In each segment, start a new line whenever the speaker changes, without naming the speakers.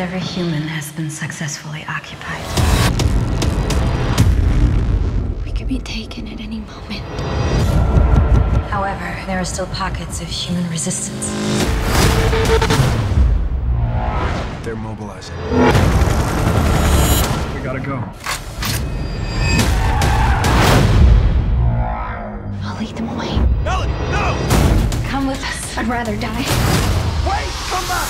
every human has been successfully occupied.
We could be taken at any moment.
However, there are still pockets of human resistance.
They're mobilizing. We gotta go.
I'll lead them away.
Melanie, no!
Come with us. I'd rather die.
Wait, come back!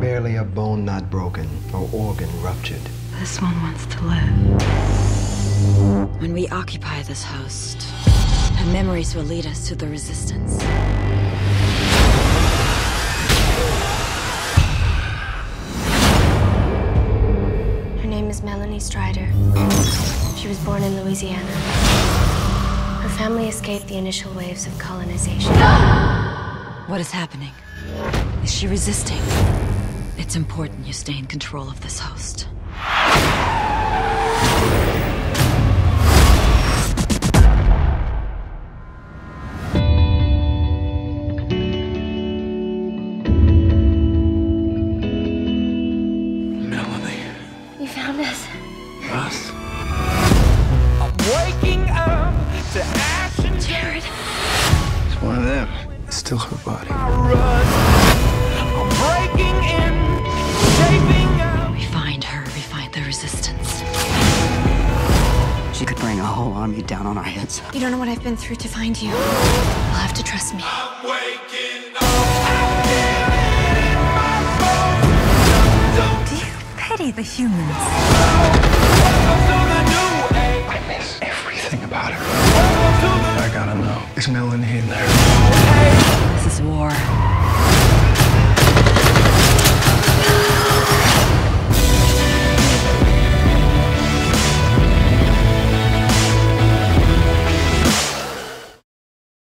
Barely a bone not broken, or organ ruptured.
This one wants to live. When we occupy this host, her memories will lead us to the resistance.
Her name is Melanie Strider. She was born in Louisiana. Her family escaped the initial waves of colonization.
What is happening? Is she resisting? It's important you stay in control of this host.
Melanie.
You found us.
Us?
I'm waking up to ash and
Jared.
It's one of them. It's still her body.
rust. I'm breaking in, shaping up.
We find her, we find the resistance.
She could bring a whole army down on our heads.
You don't know what I've been through to find you. You'll have to trust me.
I'm waking up.
Do you pity the humans?
I miss everything about her. I gotta know. Is Melanie in there?
This is war.